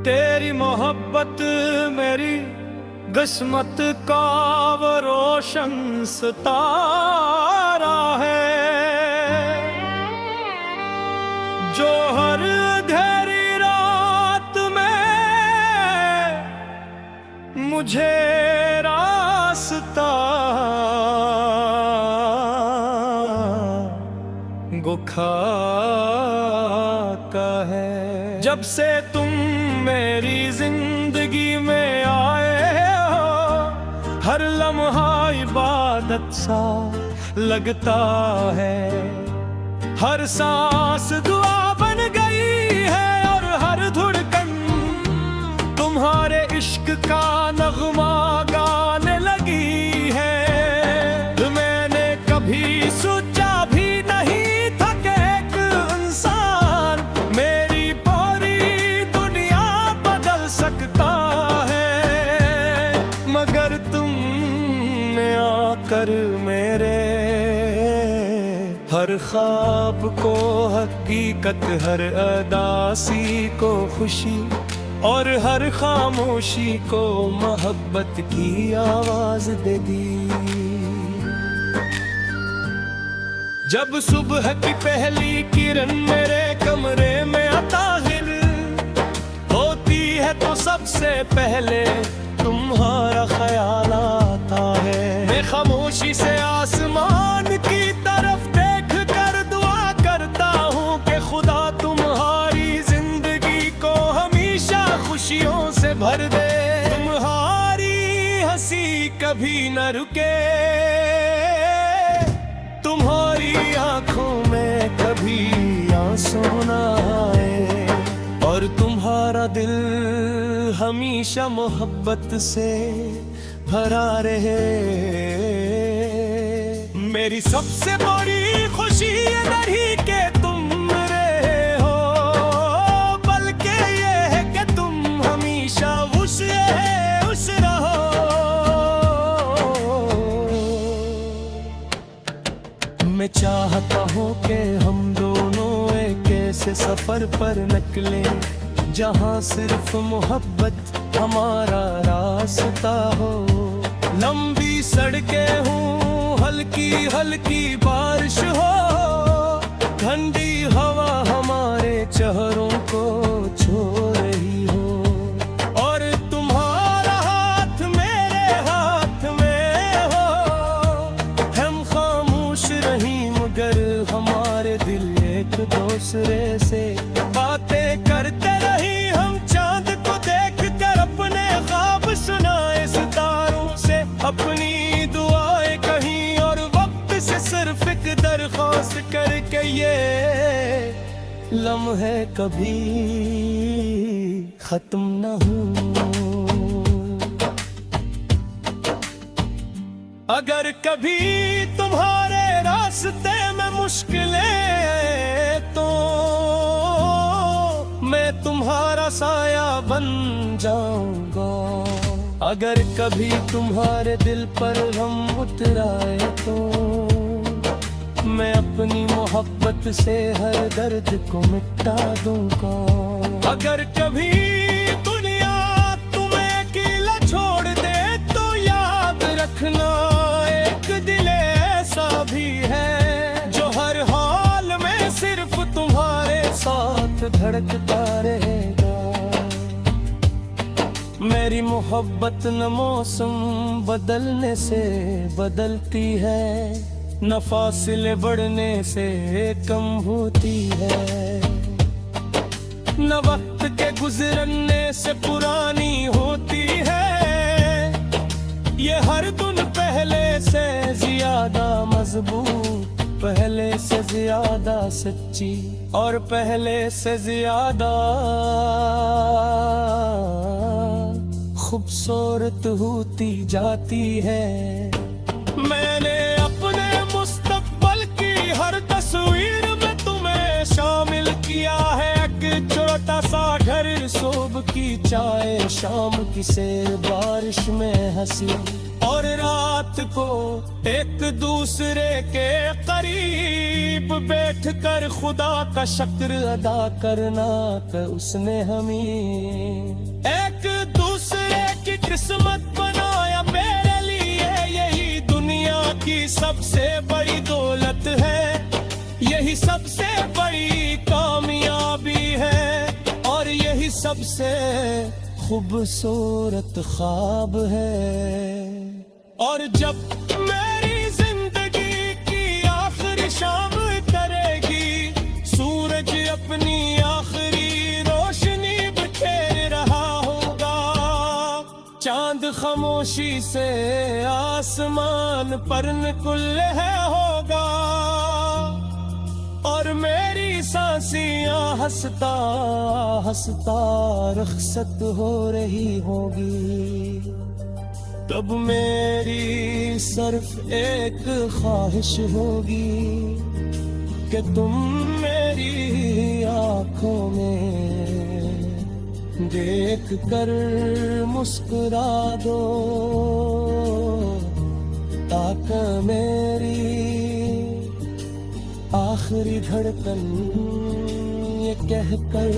तेरी मोहब्बत मेरी किस्मत का वो रोशन सितारा है, जो हर अंधेरी रात में मुझे रास्ता दिखाता है। जब से तुम मेरी जिंदगी में आए हो, हर लम्हा इबादत सा लगता है, हर सांस दुआ बन गई है और हर धड़कन तुम्हारे इश्क का नगमा गाने लगी है। मैंने कभी सोचा भी नहीं था कि एक इंसान मेरी पूरी दुनिया बदल सकता है, मगर तुमने आकर मेरे हर ख्वाब को हकीकत, हर अदासी को खुशी और हर खामोशी को मोहब्बत की आवाज दे दी। जब सुबह की पहली किरण मेरे कमरे में अताहिर होती है तो सबसे पहले तुम्हारा ख्याल आता है। मैं खामोशी से आसमान की तरफ देख कर दुआ करता हूँ कि खुदा तुम्हारी जिंदगी को हमेशा खुशियों से भर दे, तुम्हारी हंसी कभी न रुके, तुम्हारी आंखों में कभी आंसू न आए और तुम्हारा दिल हमेशा मोहब्बत से भरा रहे। मेरी सबसे बड़ी खुशी ये नहीं कि तुम रहे हो, बल्कि ये है कि तुम हमेशा खुश रहो। मैं चाहता हूँ कि हम दोनों एक ऐसे सफर पर निकले जहाँ सिर्फ मोहब्बत हमारा रास्ता हो। लंबी सड़कें हों, हल्की हल्की बारिश हो, ठंडी हवा हमारे चेहरों को छू रही हो और तुम्हारा हाथ मेरे हाथ में हो। हम खामोश रही मगर हमारे दिल एक दूसरे से बातें करते रही। हम चांद को देख कर अपने ख्वाब सुनाए सितारों से अपनी दुआएं कहीं और वक्त से सिर्फ एक दरख्वास्त करके ये लम्हे कभी खत्म न हो। अगर कभी तुम्हारे रास्ते में मुश्किलें तो मैं तुम्हारा साया बन जाऊंगा। अगर कभी तुम्हारे दिल पर गम उतराए तो मैं अपनी मोहब्बत से हर दर्द को मिटा दूंगा। अगर कभी दुनिया तुम्हें अकेला छोड़ दे तो याद रखना एक दिल ऐसा भी है जो हर हाल में सिर्फ तुम्हारे साथ धड़कता रहेगा। मेरी मोहब्बत न मौसम बदलने से बदलती है, न फासले बढ़ने से कम होती है, न वक्त के गुजरने से पुरानी होती है। ये हर दिन पहले से ज्यादा मजबूत, पहले से ज्यादा सच्ची और पहले से ज्यादा खूबसूरत होती जाती है। मैंने अपने मुस्तकबल की हर तस्वीर में तुम्हें शामिल किया है। एक छोटा सा घर, सुबह की चाय, शाम की सैर, बारिश में हंसी और रात रात को एक दूसरे के करीब बैठ कर खुदा का शुक्र अदा करना कि उसने हमें एक दूसरे की किस्मत बनाया मेरे लिए। यही दुनिया की सबसे बड़ी दौलत है, यही सबसे बड़ी कामयाबी है, और यही सबसे खूबसूरत ख्वाब है। और जब मेरी जिंदगी की आखिरी शाम करेगी, सूरज अपनी आखिरी रोशनी बिखेर रहा होगा, चांद खामोशी से आसमान पर निकले होगा, और मेरी सांसियां हंसता हंसता रुखसत हो रही होगी। तब मेरी सिर्फ एक ख्वाहिश होगी कि तुम मेरी आंखों में देख कर मुस्कुरा दो, ताकि मेरी आखिरी धड़कन ये कहकर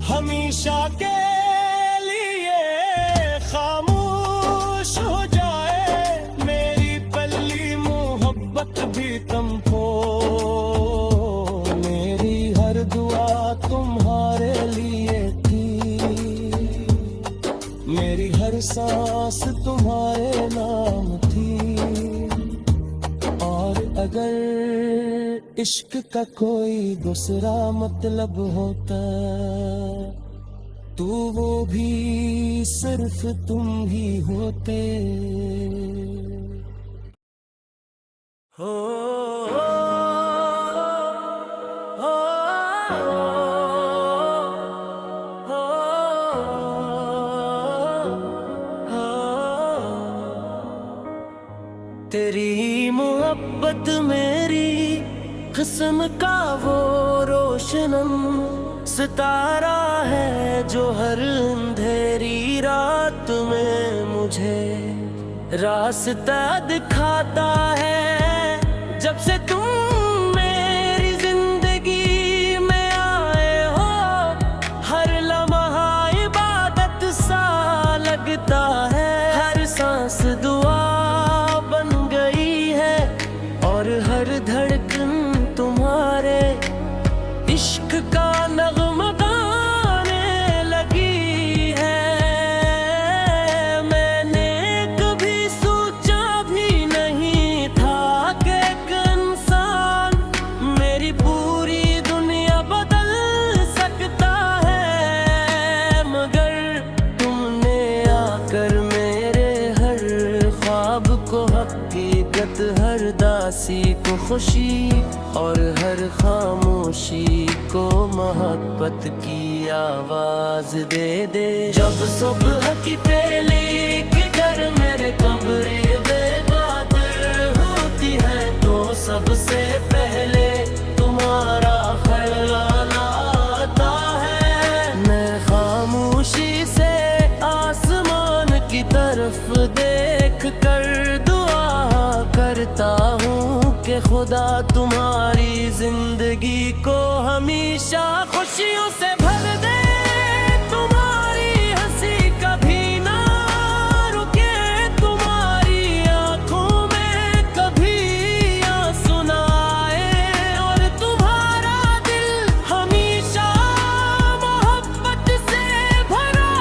हमेशा के लिए खामोश हो जाए, मेरी पहली मोहब्बत भी तुम हो। मेरी हर दुआ तुम्हारे लिए थी, मेरी हर सांस तुम्हारे नाम थी। और अगर इश्क का कोई दूसरा मतलब होता तो वो भी सिर्फ तुम ही होते। हो तेरी मोहब्बत मेरी किस्म का वो रोशनम सितारा है, जो हर अंधेरी रात में मुझे रास्ता दिखाता है। जब से तुम मेरी जिंदगी में आए हो, हर लम्हा इबादत सा लगता है, हर सांस दुआ बन गई है, और हर धड़कन तुम्हारे इश्क का नग़्मा गाने लगी है। मैंने कभी सोचा भी नहीं था कि एक इंसान मेरी पूरी दुनिया बदल सकता है, मगर तुमने आकर मेरे हर ख्वाब को हकीकत, हर दासी को खुशी, और हर खामोशी को मोहब्बत की आवाज दे दे। जब सुबह की पहली किधर मेरे कमरे में बादल होती है, तो सबसे पहले तुम्हारा ख्याल आता है। मैं खामोशी से आसमान की तरफ देख कर दुआ करता हूँ कि खुदा तुम्हारी जिंदगी को हमेशा खुशियों से भर दे। तुम्हारी हंसी कभी ना रुके, तुम्हारी आंखों में कभी आंसू ना आए, और तुम्हारा दिल हमेशा मोहब्बत से भरा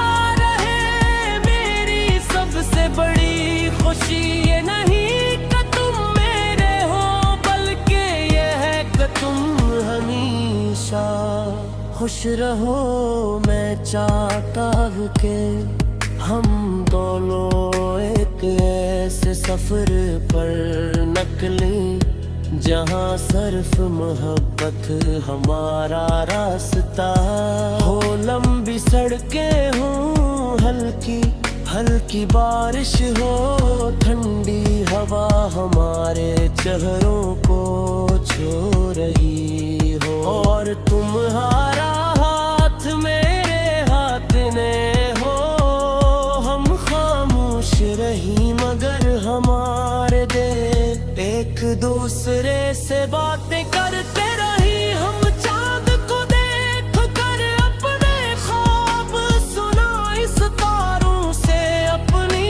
रहे। मेरी सबसे बड़ी खुशी ये नहीं खुश रहो, मैं चाहता हूँ कि हम दोनों एक ऐसे सफर पर निकलें जहाँ सिर्फ मोहब्बत हमारा रास्ता हो। लंबी सड़कें हों, हल्की हल्की बारिश हो, ठंडी हवा हमारे चेहरों को छू रही हो, और तुम्हारा हाथ मेरे हाथ ने हो। हम खामोश रही मगर हम दूसरे से बातें करते रही हम, चांद को देख कर अपने ख्वाब सुनाई, सितारों से अपनी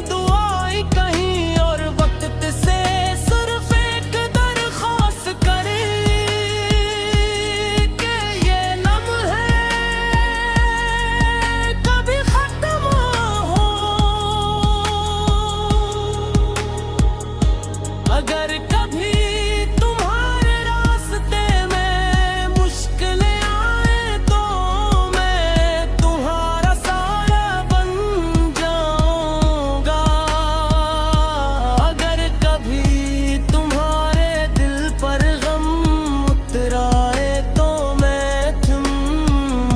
दुआएं कहीं, और वक्त से सिर्फ एक दरख्वास्त करे कि ये लम्हे कभी खत्म हो। अगर कभी तुम्हारे रास्ते में मुश्किलें आए तो मैं तुम्हारा सहारा बन जाऊंगा। अगर कभी तुम्हारे दिल पर गम उतर आए तो मैं तुम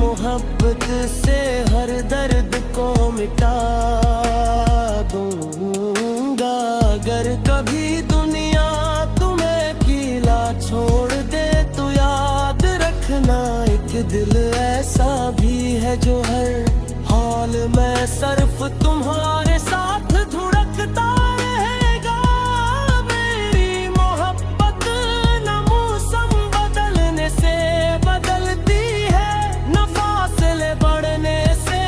मोहब्बत से हर दर्द को मिटा दूंगा। अगर कभी दुनिया तुम्हें अकेला छोड़ दे तो याद रखना, एक दिल ऐसा भी है जो हर हाल में सिर्फ तुम्हारे साथ धुड़कता रहेगा। मेरी मोहब्बत न मौसम बदलने से बदलती है, न फासले बढ़ने से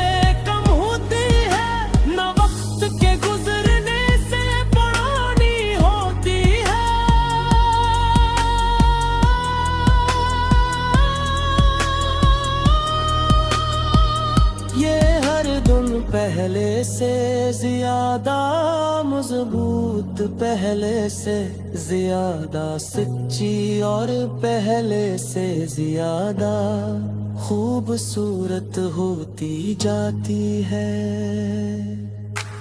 कम होती है, न वक्त के गुजरने से पुरानी होती है। ये हर दिन पहले से ज्यादा मजबूत, पहले से ज्यादा सच्ची, और पहले से ज्यादा खूबसूरत होती जाती है।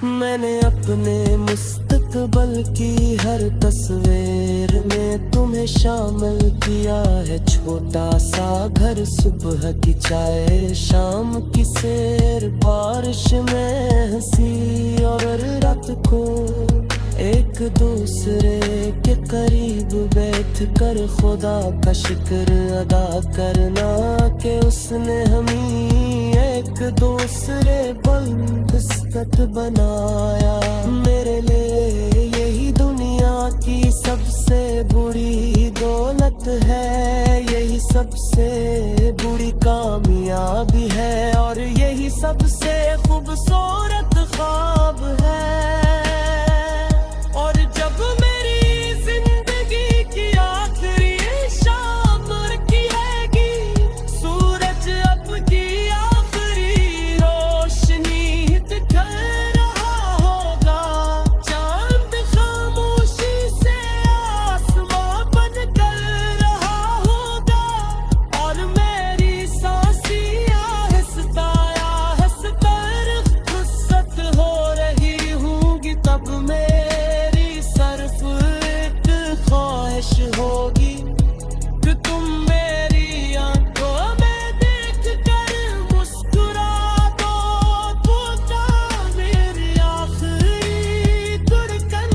मैंने अपने मुस्तकबल की हर तस्वीर में तुम्हें शामिल किया है। छोटा सा घर, सुबह की चाय, शाम की सैर, बारिश में हंसी, और रात को एक दूसरे के करीब बैठ कर खुदा का शुक्र अदा करना कि उसने हमें एक दूसरे बंदिस्त बनाया। मेरे लिए यही दुनिया की सबसे बुरी दौलत है, यही सबसे बुरी कामयाबी है, और यही सबसे खूबसूरत ख्वाब है। और जब मेरी जिंदगी की आखिरी शाम रहेगी, सूरज अपनी आखिरी रोशनी दिखा रहा होगा, चांद खामोशी से आसमां बन कर रहा होगा, और मेरी सांसें आहिस्ता आहिस्ता रुखसत हो रही होंगी, तब मेरी सिर्फ एक ख्वाहिश होगी कि तुम मेरी आंखों में देख कर मुस्कुरा दो। टूटा मेरी आखिरी धड़कन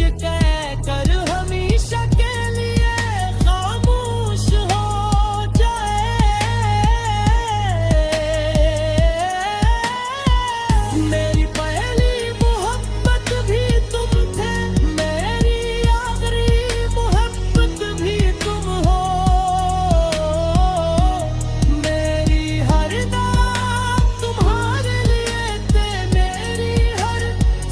ये कह कर हमेशा के लिए खामोश हो जाए। मेरी पहली मोहब्बत भी तुम थे, मेरी आखिरी मोहब्बत भी तुम हो। मेरी हर रात तुम्हारे लिए थे, मेरी हर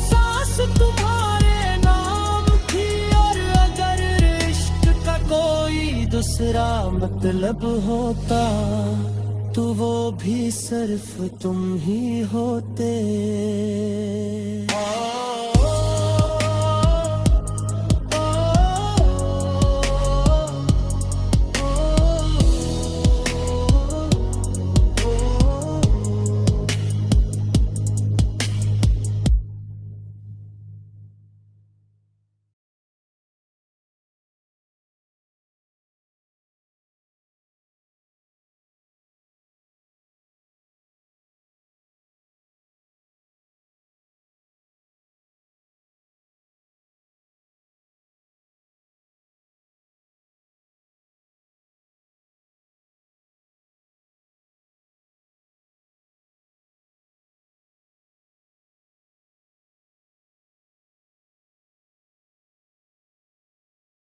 सांस तुम्हारे नाम थी, और अगर इश्क का कोई दूसरा मतलब होता तो वो भी सिर्फ तुम ही होते।